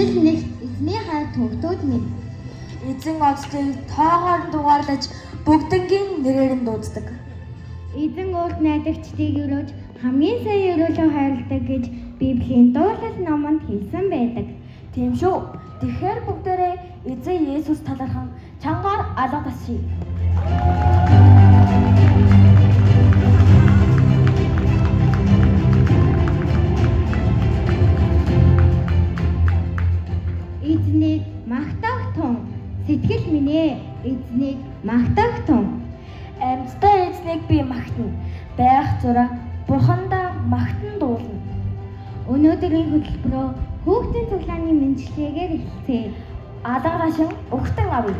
Эзнийхээ төвтүүд минь. Эзэн оцлыг тоогоор дугаарлаж бүгднгийн нэрээр нь дууддаг. Эзэн урд найдагчдыг өрөөж хамгийн сайн өрөөлөө хайрладаг гэж Библийн дуулал номонд хэлсэн байдаг. Тийм шүү. Тэгэхээр бүгдээрээ эзэн Есүс талархан чангаар алга тасъя. Эзнийг магтах тун. Сэтгэл минь ээ, эзнийг магтах тун. Амьтдаа эзнийг би магтана. Байх зураг Бурхандаа магтан дуулна. Өнөөдрийн хөтөлбөрөө хүүхдийн цуглааны мэндчлэгээр эхэлцгээе. Алга гашин өгтөн авъя.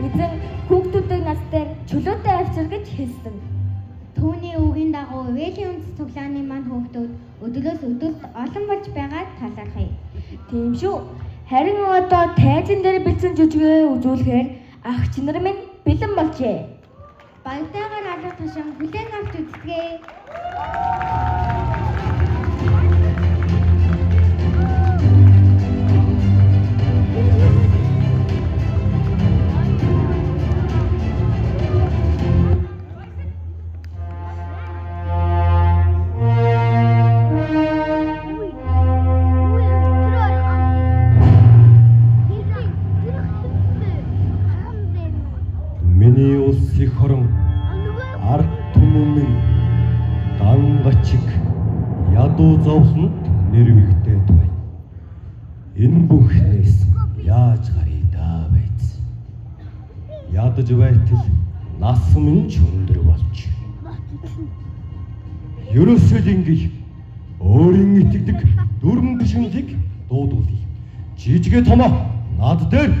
Эзэн хүүхдүүдийг настай чөлөөтэй авчир гэж хэлсэн. Түүний үгийн дагуу Вэлийн үндэс цуглааны маань хүүхдүүд өдрөөс өдөрт олон болж байгаад талархъя. Тийм шүү. Харин одоо тайзан дээр бэлдсэн жүжигээ үзүүлэхээр ах чи нар минь бэлэн болжээ. Баяртайгаар алга тушин хүлээн авч үзтгээ. Энэ бүхнээс яаж гарыг даа байц. Ядаж байтал нас минь ч өндөр болж. Ерөөсөө ингээ өөрийн итгэдэг дөрвөн бишинлийг дуудуулъя. Жижигэ томоо над дээр.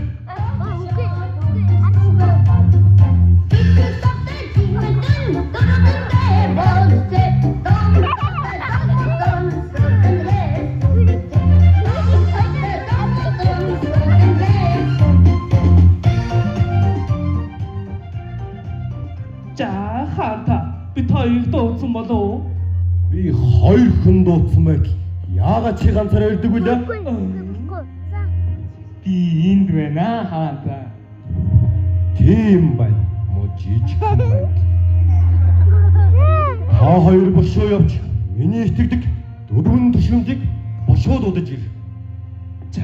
За хаанта бид хоёр дуудсан болов? Би хоёр хүн дуудсан байт. Яагаад чи ганцаараа ирдэг вэ? Би энд байна хаанта. Тийм байна. Мо жижигхэн байна. Та хоёр бошоо явж миний итгэдэг дөрвөн төшөмжийг бошоо дуудаж ир. За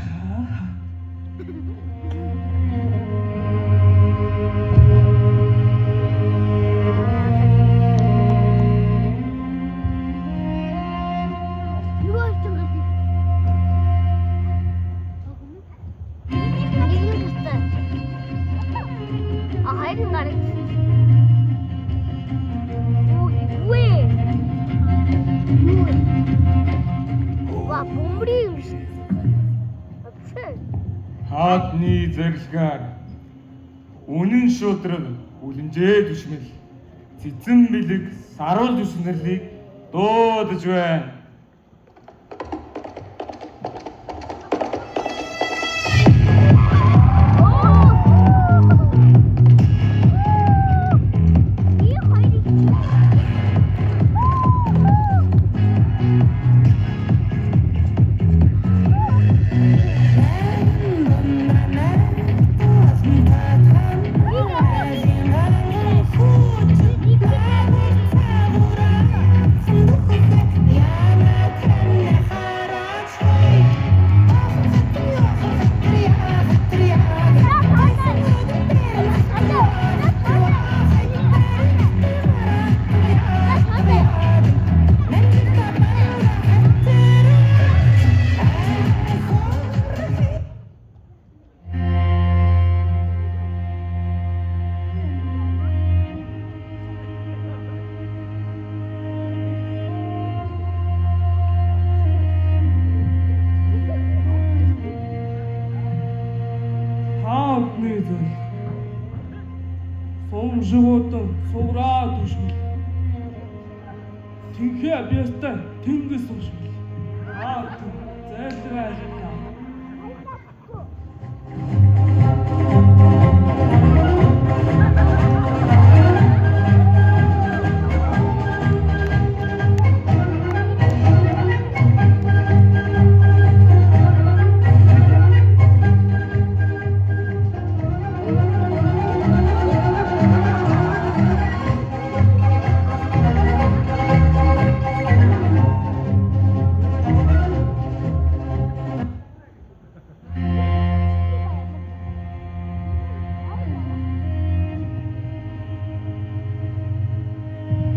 хаадны зэрлэгээр үнэн шудраг үлэмжээ düşмэл цэцэн бэлэг саруул düşнэрлийг дуудаж байна. Сум животон суураад düşмэл. Тинхээ бястай тэнгис düşмэл. Зайлшгүй ажиглаа.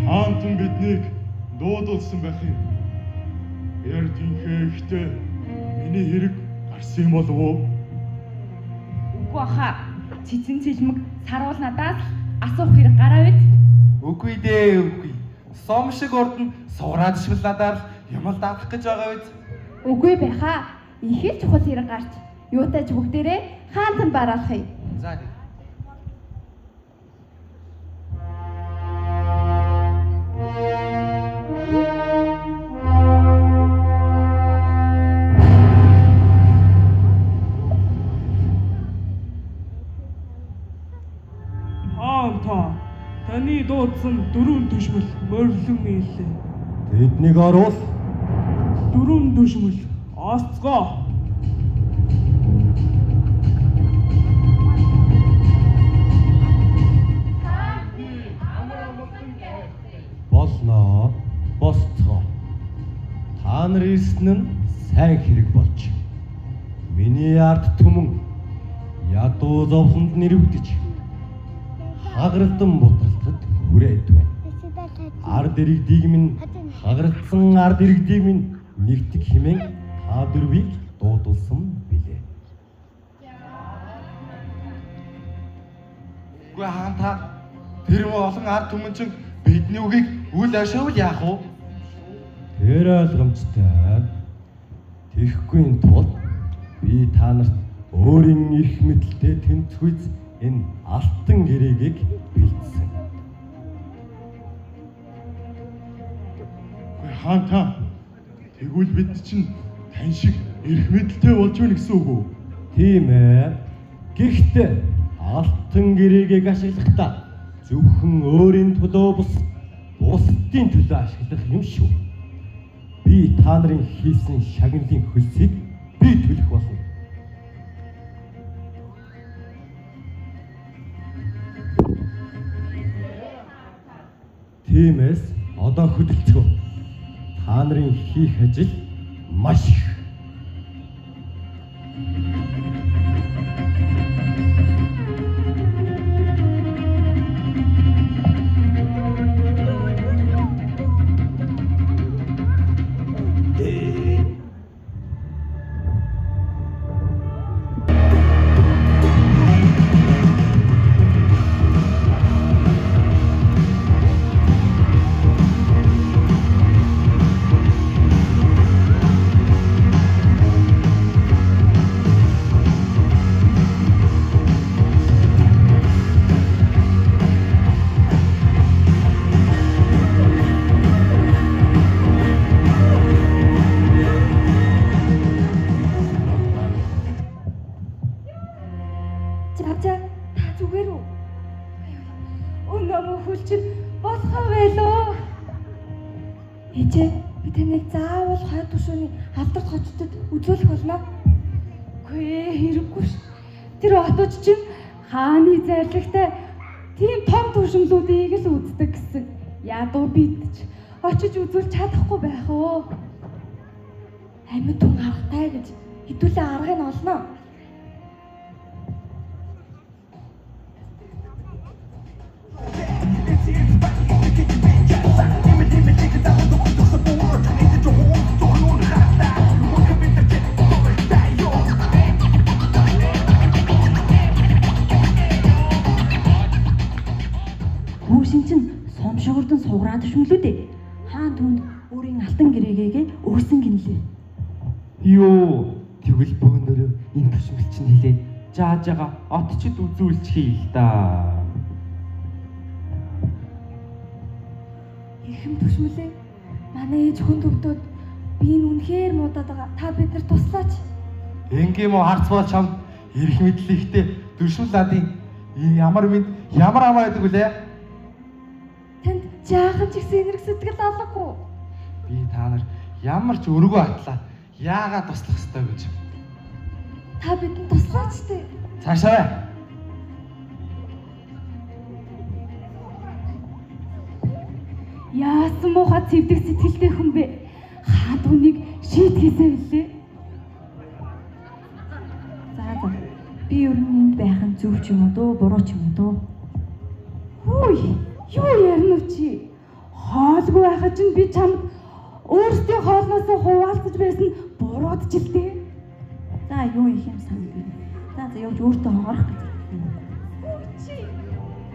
Хаантан биднийг дуудуулсан байх юм. Эрдэнхээ ихтэй миний хэрэг гарсан юм болов уу? Үгүй хаа. Цэцэн цэлмэг саруул надаас асуух хэрэг гараа байд. Үгүй дээ, үгүй. Сом шиг урд нь суураад шивл надаар юмал даах гэж байгаа биз? Үгүй байхаа. Их л чухал хэрэг гарч юутай ч бүгдээрээ хаантан бараалах юм. За дээ. Хаанта таны дуудсан дөрвөн төшмөл морилон ийлээ. Тэднийг оруул. Дөрвөн төшмөл осцгоо. Болно. Босцгоо. Та нар ирсэн нь сайн хэрэг болж. Миний ард түмэн ядуу зовлонд нэрвдэж хагардан бодлоход хүрээд байна. Ард иргэдийг минь хагарсан ард иргэдийг минь нэгтгэх хэмээн та дөрвийг дуудулсан бэ. Үгүй хаан та тэр олон ард түмэн чинь бидний үгийг үл ашиавал яах вэ? Тэр ойлгомжтой. Тэгэхгүй тулд би та нарт өөрийн эрх мэдэлтэй тэнцвүүц энэ алтан гэрээгийг бэлдсэн. Хаан та тэгвэл бид чинь тань шиг эрх мэдэлтэй болж байна гэсэн үг үү? Тийм ээ. Гэхдээ алтан гэрээгийг ашиглахдаа зөвхөн өөрийн төлөө бусдын төлөө ашиглах юм шүү. Би та нарын хийсэн шагналын хөлсийг би төлөх болно. Тиймээс одоо хөдөлцгөө. Та нарын хийх ажил маш их. За та зүгээр үү? Өнөө мөхөл чинь болохоо байлоо. Ээжээ би таныг заавал хойд түвшний алдарт хотод үзүүлэх болно. Үгүй хэрэггүй ш. Тэр хотод чинь хааны зарлагтай тийм том туршимлуудыг л үздэг гэсэн. Ядуу бид ч очиж үзүүлж чадахгүй байх уу? Амьд хүн авахтай гэж хэдүүлээ аргыг нь олно. Хүүшин чинь сомшгордон сугараад шүмлүү дээ. Хаан түүнд өөрийн алтан гэрээгээ өгсөн гинлээ. Йоо, тэгвэл бөөнөрөө энэ төшмөл чинь хэлээд жааж байгаа отчид үзүүлчихье л да. Ихэм түшмэлээ. Манай ээж хүн төвдөөд би энэ үнэхээр муудаад байгаа. Та биднэр туслаач. Ингээм уу харцвал чамд эрх мэдэл ихтэй төшмөл ладын ямар амаа байдаг үлээ? Танд жаахан ч ихсэн энерги сэтгэл алгагүй. Би та нар ямар ч өргөө атлаа. Яагаад туслах ёстой гэж. Та бидэнд туслаач тээ. Цаашаа бай. Яасан муухай цэвдэг сэтгэлтэй хүн бэ? Хаан түүнийг шийтгэсэй билээ. За. Би ер нь энд байх нь зөв ч юм уу дөө, буруу ч юм уу дөө. Хүй, юу ярина вэ чи? Хоолгүй байхад чинь би чамд өөрсдийн хоолноос хуваалцаж байсан бурууд ч л дээ. За юу их юм санагдав. За явж өөртөө хоорох гэж.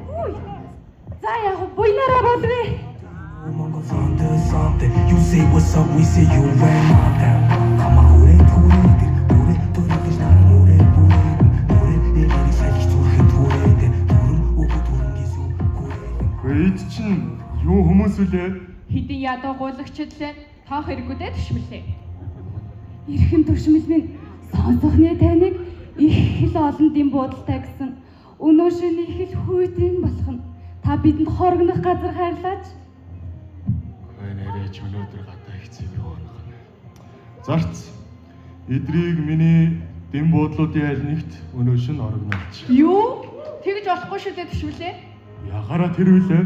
Хүй. За яг буйнараа болвээ. Mongols on the something. You say what's up, we say you ran out there. Come on, who they Эд чинь юу хүмүүс үлээ? Хэдэн ядуу гуйлагчд лээ таах хэрэггүй дээ төшмөлээ. Ирхэн төшмөл минь сонсохны таныг их л олон дэм буудалтай гэсэн. Өнөө шөнө их л хүйтэн болох нь. Та бидэнд хоргонох газар хайрлаач. Нэрэж өнөөдөр гадаа их цэвэр онгоно. Зарц. Эдрийг миний дэм буудлуудын аль нэгт өнөө шөнө орогнолч. Юу? Тэгж болохгүй шүү дээ төшмөлээ. Ягараа тэрвэлээ.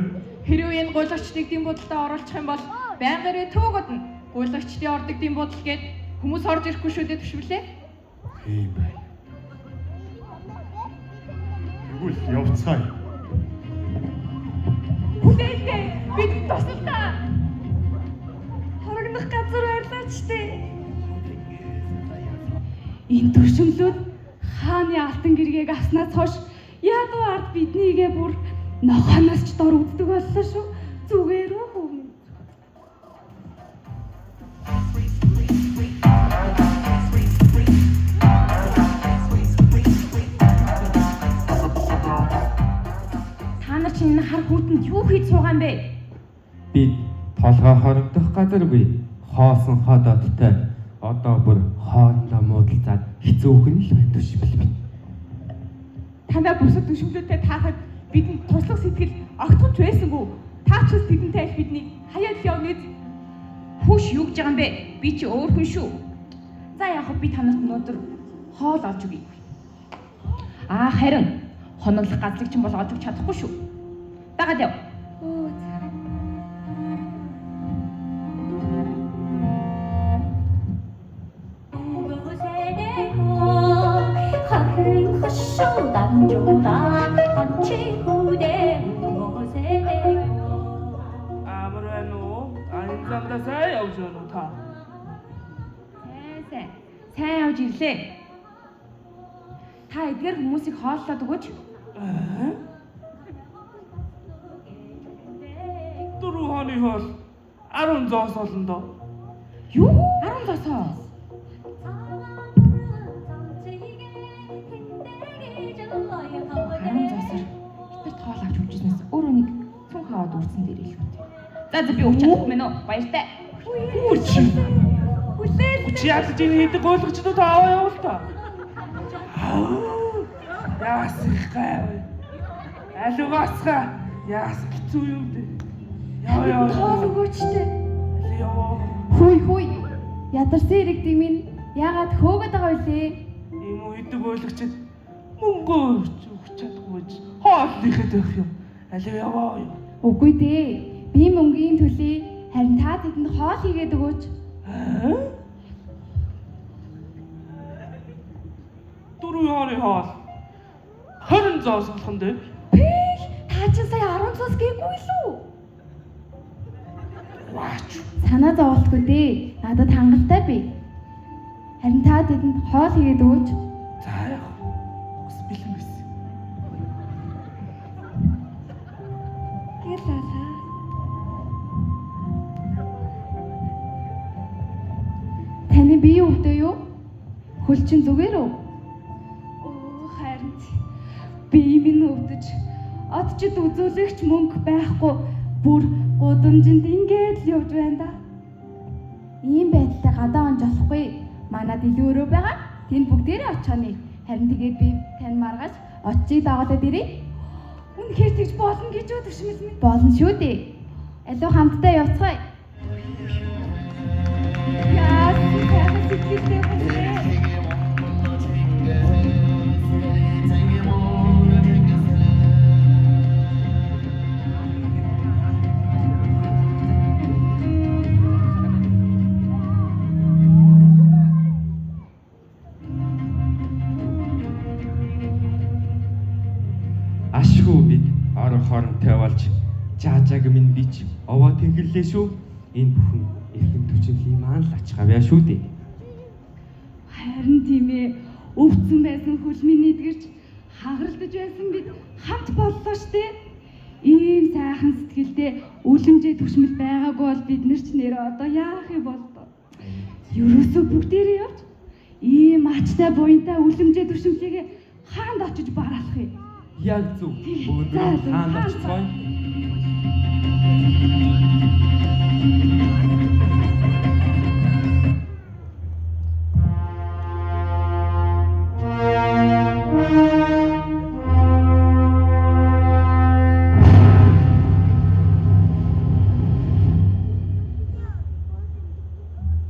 Хэрвээ энэ гуйлагчдыг дэм буудалтай оруулах юм бол байнгын төвөг одно. Гуйлагчдын ордог дэм буудал гээд хүмүүс орж ирэхгүй шүү дээ төшмөлээ. Тийм байна. Тэгвэл явцгаая. Хүлээлгээ бид туслалаа. Хорогнох газар байлаач тээ. Энэ төшмлүүд хааны алтан гэргийг авснаас хойш Ядуу ард биднийгээ бүр нохоноос ч дор үздэг боллоо шүү. Зүгээр үү хөө. Та нар чинь энэ хар хүүтэнд юу хийж суугаа юм бэ? Бид толгой хорогдох газаргүй хоосон ходоодтой одоо бүр хоорондоо муудалцаад хэцүүхэн л байх түшмэл бий. Танаа бусад төшмөлөдөө таахад бидэнд туслах сэтгэл огтхонч байсангүй. Та ч бас тэдэнтэй аль бидний хаяад явна гэж. Хүүш юу гэж байгаа юм бэ? Би чи өөр хүн шүү. За яг хөө би танарт өнөөдөр хоол олж өгье. Харин хоноглох газрыг чинь бол олж өгч чадахгүй шүү. Дагаад яв. сайн явж байна уу та? Сайн явж ирлээ. Та эдгээр хүмүүсийг хооллоод өгөөч. Дөрөв хооны хоол 10 зоос олон доо. Юу? 10 зоосоо. Хятад хоол авч өгчснээс өөрөө нэг цүн хаваад үрсэн дээр илүү. За би өгч чадах мэн үү? Баяртай. Чи яаж тийм хийдэг ойлгочдоо та аваа явуул та. Яасхай. Алуугаасха. Яас хэцүү юм бэ? Яа. Хоол өгөөчтэй. Яа. Хүй. Ядарсан иргэдэг минь яагаад хөөгд байгаа вэ? Ийм үйдэг ойлгочд мөнгө өгч чадахгүй ч хоол ихэд байх юм. Алуу яваа. Үгүй дээ. Би мөнгөний төлөө харин та тэдэнд хоол хийгээд өгөөч. Дөрөв хооны хоол 20 зоос болох нь дээ. Та ч сая 10 цус гээгүй лүү? Санаа зовлтгүй дээ. Надад хангалттай бий. Харин та тэдэнд хоол хийгээд өгөөч. За яах вэ? Ус бэлэн байсан. Гэлээ. Таны бие өвдөө юу? Хөл чин зүгээр үү? Харин бие минь өвдөж одчид үзүүлэгч мөнгө байхгүй бүр гудамжинд ингээд л явж байна да. Ийм байдлаа гадаа онж болохгүй. Манад илүү өрөө байгаа. Тэнд бүгдээрээ очихны. Харин тэгээд би тань маргаж очийг дагалаад ирээ. Үнэхээр тэгж болно гэж үү төшмөл минь? Болно шүү дээ. Алуу хамтдаа явцгаая. Яа, тэгээд сэтгэлтэй байна. Ашгүй бид орон хоронтой болж жаажааг минь бич овоо тэнхэллээ шүү. Энэ бүхэн эрхэм түчмлийн маань л ачгаавья шүү дээ. Харин тийм ээ. Өвдсөн байсан хөл минь эдгэрч хагаралдаж байсан бид хамт боллоо штэ. Ийм сайхан сэтгэлдээ үлэмжээ түшмэл байгаагүй бол бид нар ч нэрээ одоо яах юм бол доо. Ерөөсөө бүгдээрээ явж ийм ачтай буянтай үлэмжээ түшмэлээ хаанд очиж бараалах юм. Яг зөв. Өнөөдөр хаан очицгоо.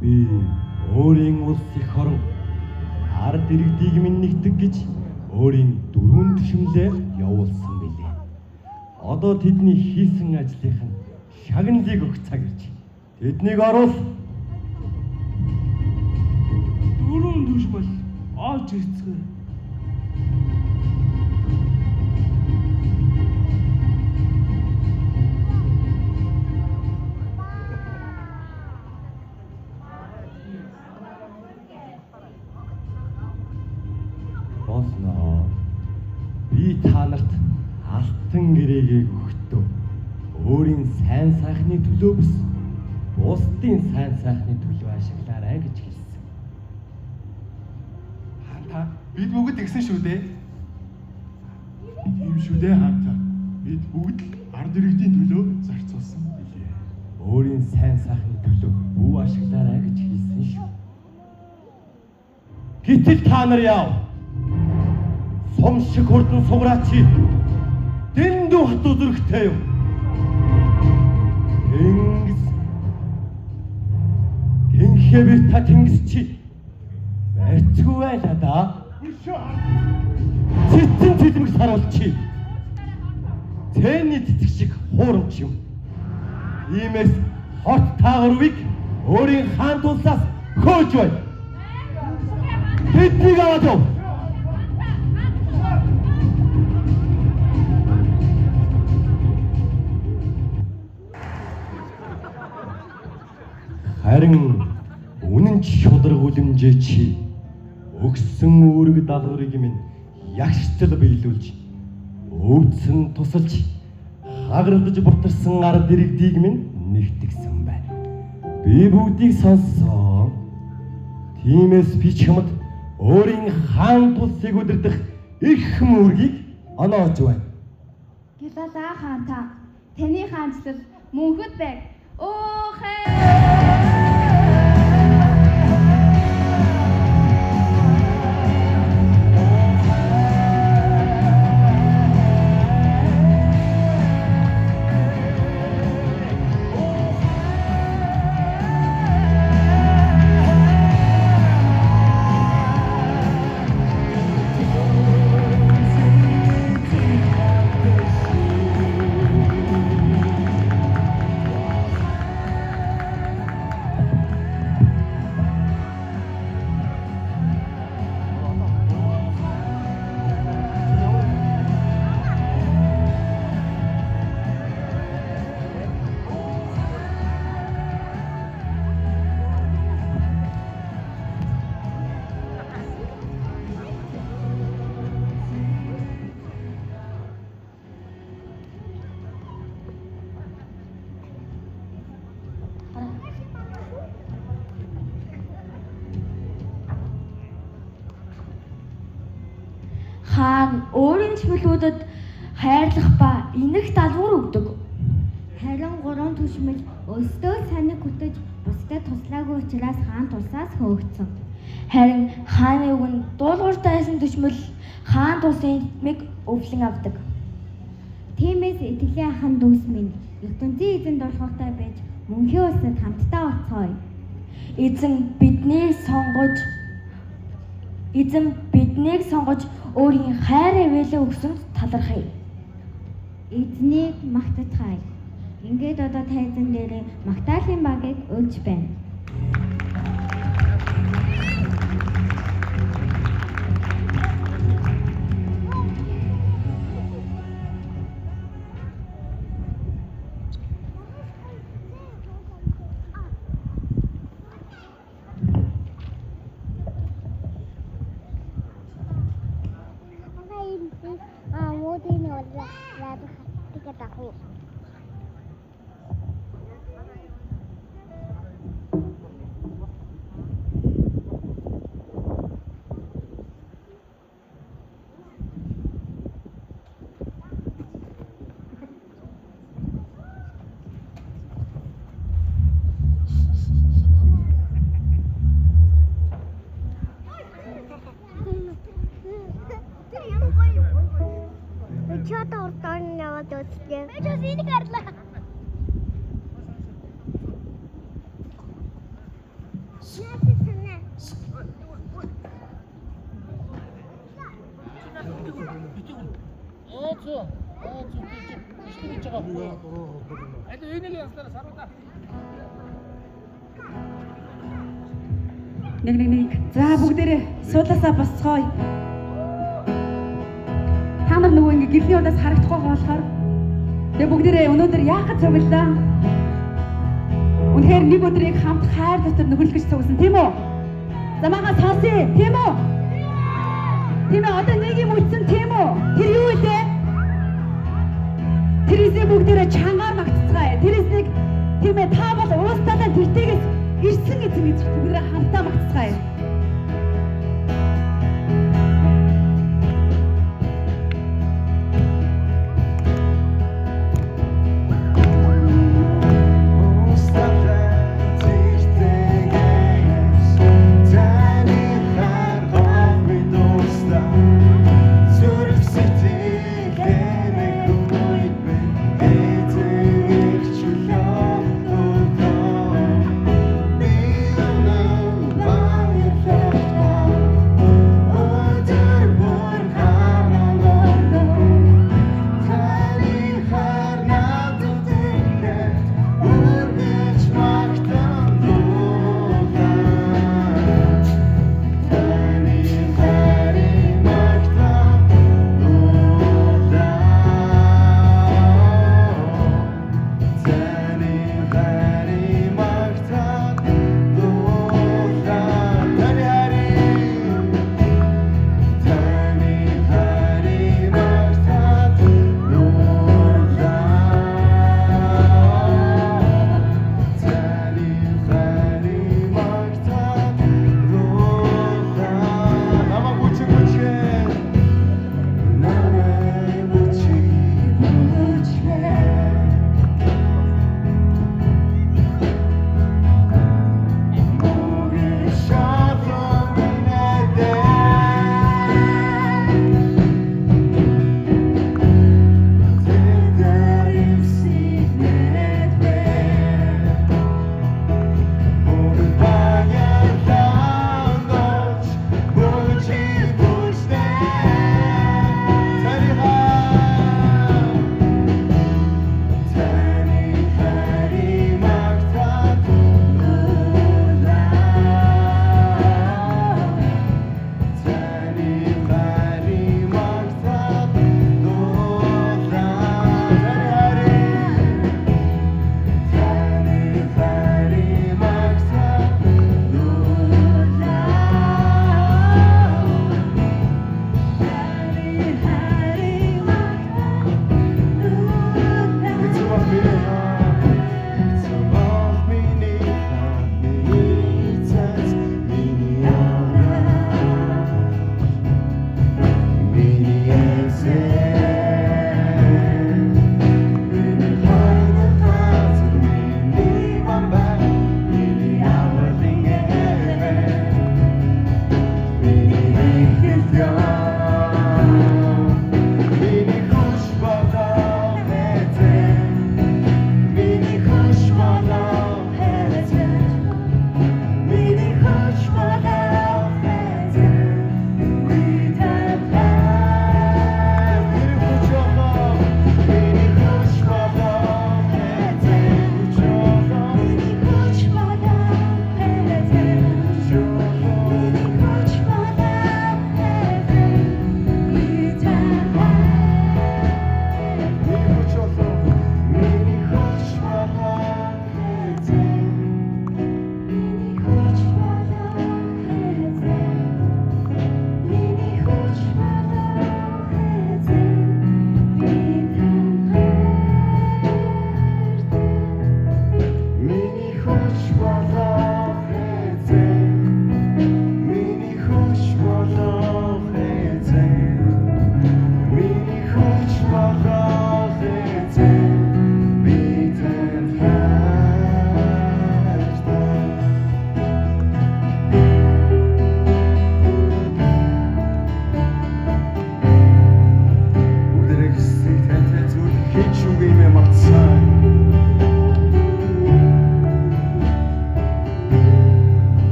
Би өөрийн улс их орон ард иргэдийг минь нэгтгэх гэж өөрийн дөрвөн түшмлээ явуулсан билээ. Одоо тэдний хийсэн ажлынх нь шагналыг өгч цаг ирж. Тэднийг оруул. Дөрөв түшмэл олж ирцгээ. Босноо. Би Би та нарт алтан гэрээгээ өгөхдөө өөрийн сайн сайхны төлөө бус бусдын сайн сайхны төлөө ашиглаарай гэж хэлсэн. Хаанта бид бүгд тэгсэн шүү дээ. Тийм шүү дээ хаанта. Бид бүгд л ард иргэдийн төлөө зарцуулсан билээ. Өөрийн сайн сайхны төлөө өв ашиглаарай гэж хэлсэн шүү. Гэтэл та нар яав? Сум шиг хурдан сугараач. Дэндүү хат үзрэхтэй юу? Гинхээ би та тэнгис чи барьцгүй байлаа да. Цэцэн цэлмэг саруулчи. Тэний цэцэг шиг хуурамч юм. Иймээс хот таагрыг өөрийн хаан тулсаас хөөж бай. Тэднийг аваад яв. Харин үнэн ч шударга үлэмжээ чи өгсөн үүрэг даалгаврыг минь ягштал биелүүлж өвдсөн тусалж хагаралдаж бутарсан ард иргэдийг минь нэгтгэсэн байна. Би бүгдийг сонссон. Тиймээс би чамд өөрийн хаан тулсыг удирдах их мөргийг оноож байна. Гялалаа хаанта. Таны хаанчлал мөнхөд байг. Өөхөө. Хаан өөрийн чимэлүүдэд хайрлах ба инэх даалгавар өгдөг. Харин гурван түшмэл өөстөө саниг хүтэж бусдад туслаагүй учраас хаан тулсаас хөөгдсөн. Харин хааны үг нь дуулууртай байсан түшмэл хаан тулсын эзэмийг өвлөн авдаг. Тиймээс итгэлийн ахын дүүс минь ертөнцийн эзэнд орохтой байж мөнхийн улсад хамтдаа оцгоё. Эзэн биднийг сонгож өөрийн хайр авээлээ өгсөнд талархъя. Эзнийг магтацгаая. Ингээд одоо тайзан дээрээ магтаалын багыг өрж байна. Нэг. За бүгдээрээ суудлаасаа босцгоё. Та нар нөгөө ингэ гэрлийн удаас харагдахгүй болохоор тэгээ бүгдээрээ өнөөдөр яахад цуглаа? Үнэхээр нэг өдрийг хамт хайр дотор нөхөрлөж цугсан тийм үү? За мага сонсъё тийм үү? Тийм ээ одоо нэг юм үлдсэн тийм үү? Тэр юу вэ? Тэрийсээ бүгдээрээ чангаар магтцгаая. Тэрийсийг тийм ээ та бол уусталаа тэртээс ирсэн гэж бүгдээрээ хамтаа магтцгаая. Bye.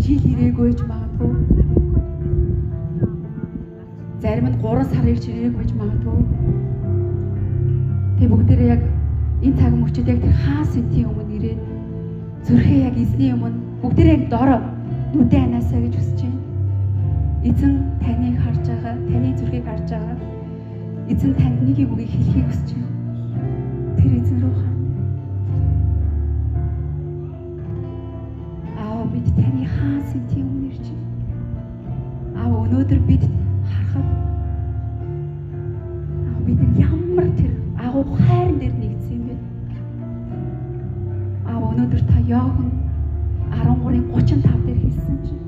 жил ирээгүй гэж магадгүй. Зарим нь 3 сар ирж ирээгүй гэж магадгүй. Тэг бүгдээрээ яг энэ цаг мөчид яг тэр хаа сентийн өмнө ирээд зүрхээ яг эзний өмнө бүгдээрээ яг дор нүдэ анаасаа гэж хүсэж байна. Эзэн таныг харж байгаа, таны зүрхийг харж байгаа. Эзэн танд нэг үгийг хэлхийг хүсэж байна. Тэр эзэн рүү хаа. Аав бид таны хаа сентийн өмнө ирж байна. Аав өнөөдөр бид харахад аав бид ямар тэр агуу хайран дээр нэгдсэн юм бэ? Аав өнөөдөр та Иохан 13:35 дээр хэлсэн чинь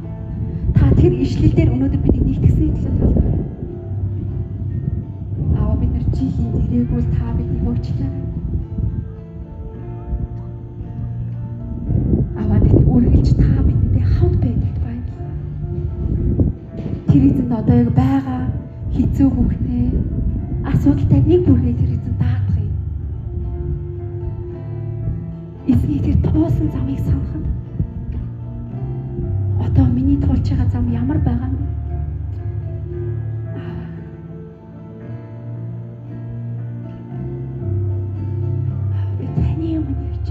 та тэр ишлэл дээр өнөөдөр бидний нэгтгэсэн хэлээ талаа. Аав бид нар жилийн ирээгүй та биднийг уучлаарай. Аав бид үргэлж та бидэнтэй хамт байдагт баярлалаа. Тэр эзэнд одоо яг байгаа хэцүү бүхнээ асуудалтай нэг бүргээ тэр эзэн даатгая. Эзний тэр туусан замыг санахад одоо миний туулж байгаа зам ямар байгаа юм бэ? Би таны өмнө ирж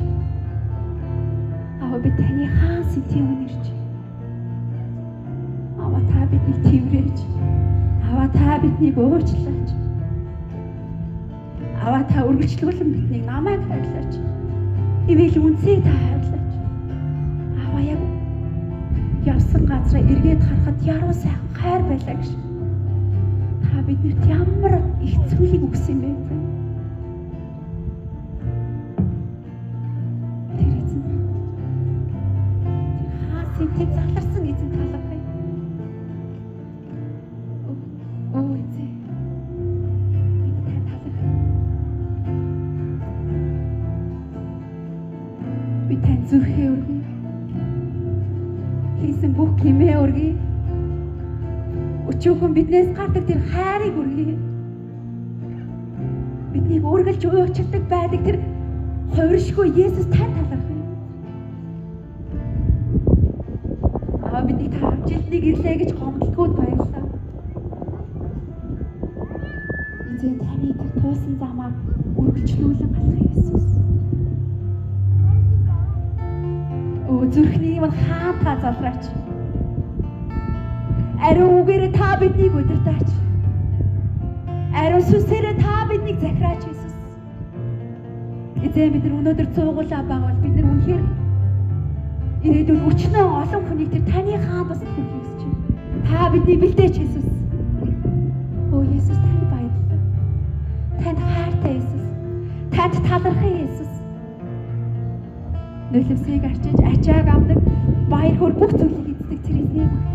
байна. Би таны хаа сэтийн өмнө ирж байна. Та биднийг тэврээж. Та биднийг уучлаач. Та үргэлжлүүлэн биднийг намайг хайрлаач. Ивэл үнсийг та хайрлаач. Яг явсан газраа эргээд харахад яруу сайхан хайр байлаа гэж. Та биднэрт ямар их зүйлийг өгсөн бэ? Тэр эзэн. Сэтийг заларсан эзэн талархай. Эзэн. Бид тань талархай. Би тань зүрхээ өргөе. Хийсэн бүх хэмээ өргөе. Өчүүхэн биднээс гардаг тэр хайрыг өргөе. Биднийг үргэлж уучирдаг байдаг тэр хувиршгүй Есүс тань талархай. Бидний та амжилтыг ирлээ гэж гомдлоход баярлалаа. Эзэн таны тэр туусан замаа үргэлжлүүлэн алах Есүс. Зүрхний минь хаата залраач. Ариун үгээрээ та биднийг удирдаач. Ариун сүнсээрээ та биднийг захираач Есүс. Эзэн бид нар өнөөдөр цуугуулаа байгаа бол бид нар үнэхээр ирээдүйн өчнөө олон хүнийг тэр таны хаан бас хүргэх гэж байна. Та бидний бэлдээч Есүс. Есүс танд баярлалаа. Танд хайртай Есүс. Танд талархсан Есүс. Нулимсыг арчиж ачааг авдаг баяр хөөр бүх зүйлийг эздэг тэр эзнийг магтъя.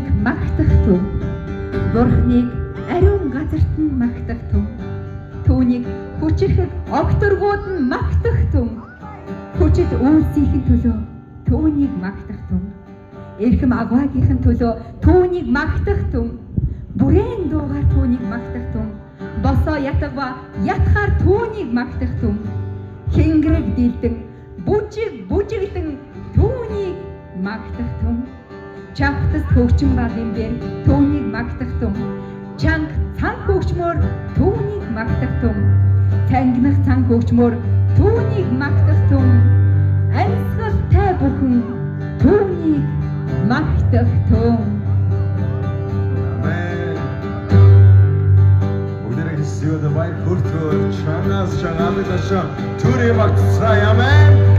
түүнийг магтах төв. Бурхныг ариун газарт нь магтах төв. Түүнийг хүчирхэг огторгууд нь магтах төв. Хүчит үйлсийн төлөө түүнийг магтах төв. Эрхэм агваагийнхэн төлөө түүнийг магтах төв. Бүрээн дуугаар түүнийг магтах төв. Босоо ятгва ятгаар түүнийг магтах төв. Хингэрэг дилдэн бүжиглэн түүнийг магтах төв. Чавтас хөгжим баалимбэр түүнийг магтах төв. Чанг цан хөгжмөр түүнийг магтах төв. Тангинах цан хөгжмөр түүнийг магтах төв. Амьсгалтай бүхэн түүнийг магтах төв. Сюда байр хүртгөр чанаас чангааллашаа түрээ магтцгаая амен.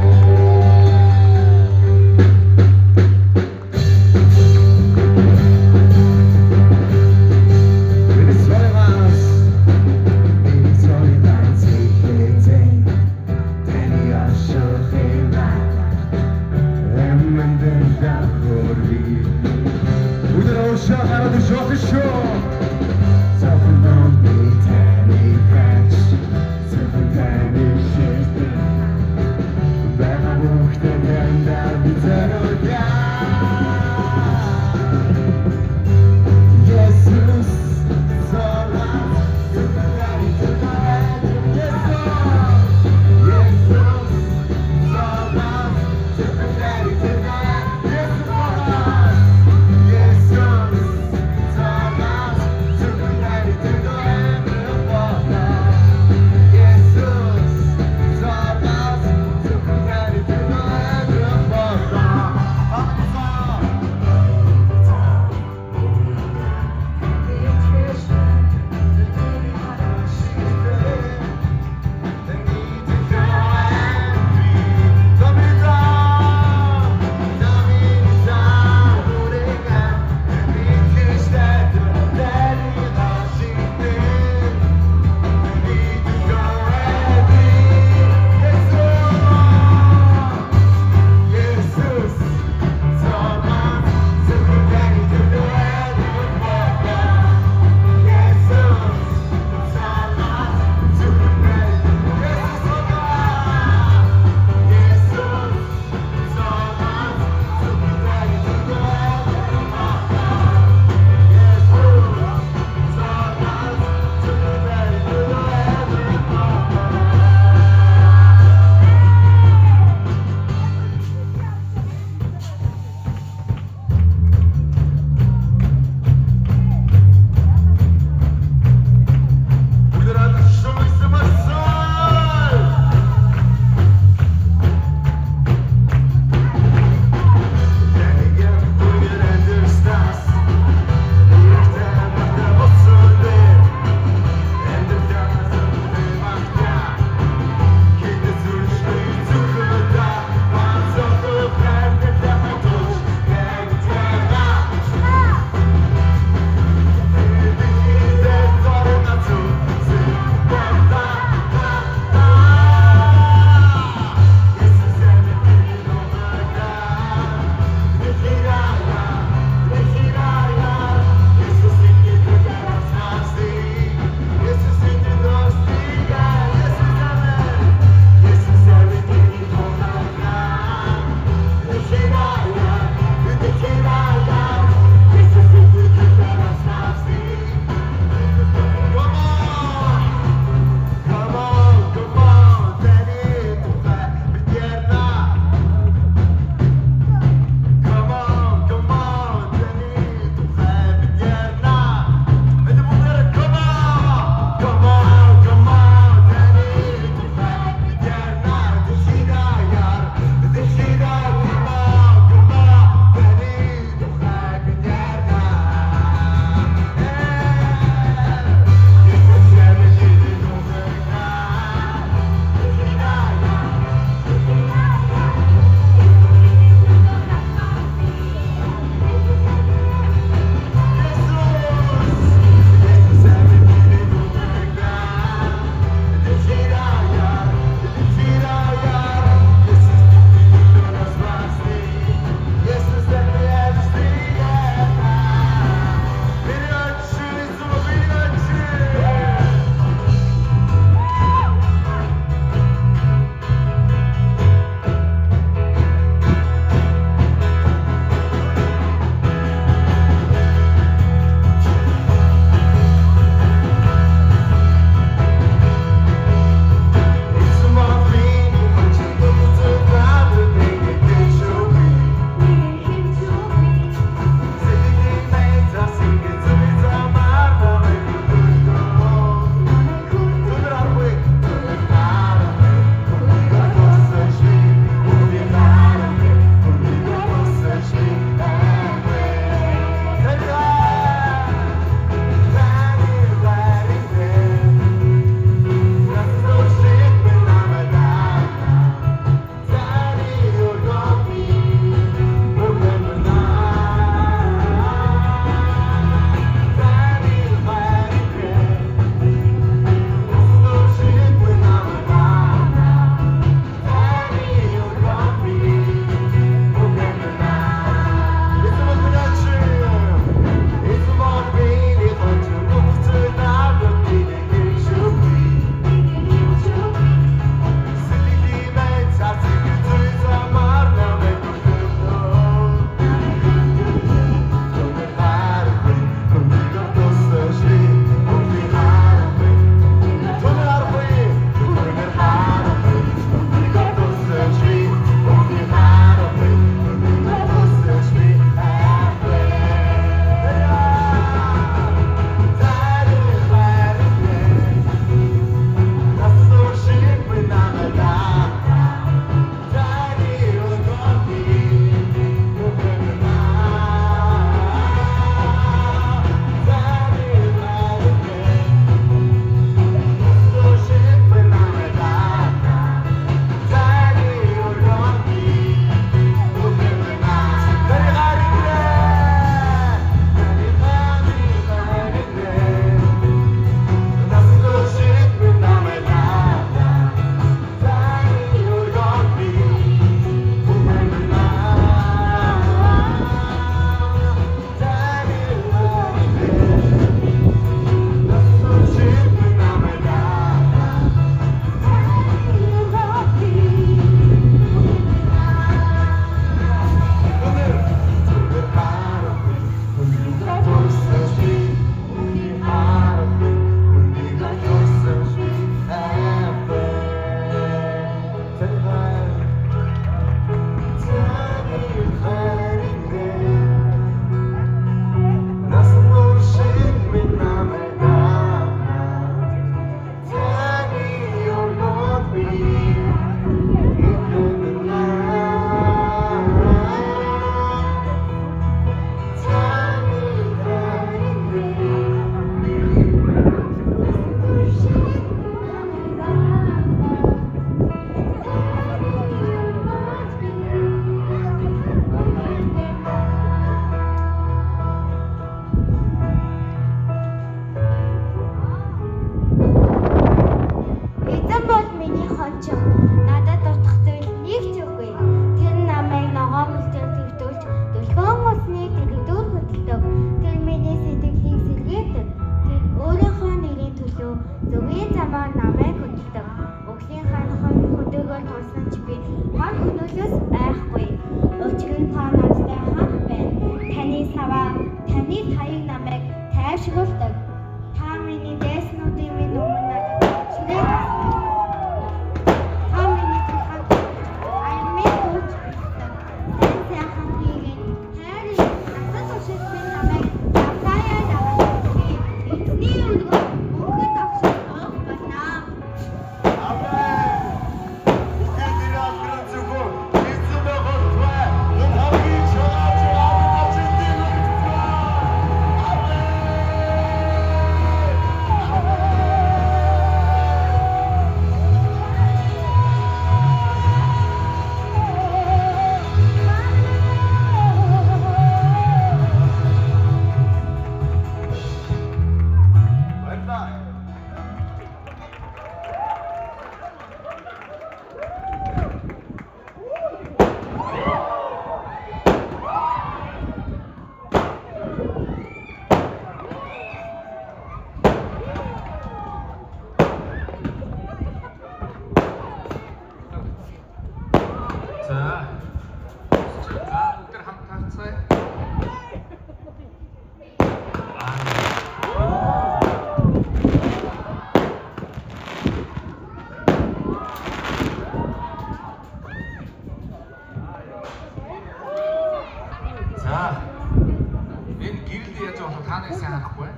та нарыг сайн харахгүй.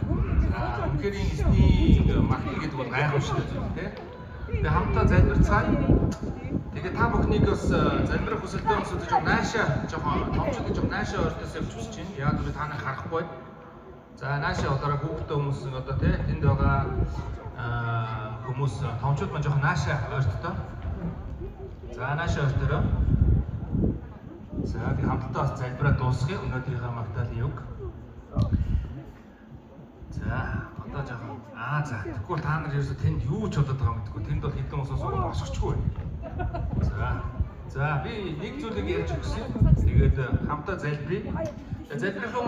За үнэхээр энэ эсний магтан гэдэг бол гайхамшигтай зүйл тийм. Тэгээ хамтдаа залбирцгаая. Тэгээ та бүхнийг бас залбирах хүсэлтэй хүмүүсүүд жоо наашаа жоохон томчууд жоо наашаа ойртосоо хүсэж байна. Яг л та нарыг харахгүй. За наашаа одоо хүүхдтэй хүмүүс одоо тийм тэнд байгаа хүмүүс томчууд маань жоохон наашаа ойртоо. За наашаа ойртороо. За би хамтдаа бас залбираа дуусгая. Өнөөдрийнхээ магтаалын юг. За одоо жоохон за тэгвэл та нар ерөөсө тэнд юу ч бодоод байгаа юм гэдэггүй. Тэнд бол хэдэн усаас уг босчихгүй. За би нэг зүйлийг ярьж өгсөн. Тэгээд хамтдаа залбирая. Залбирах юм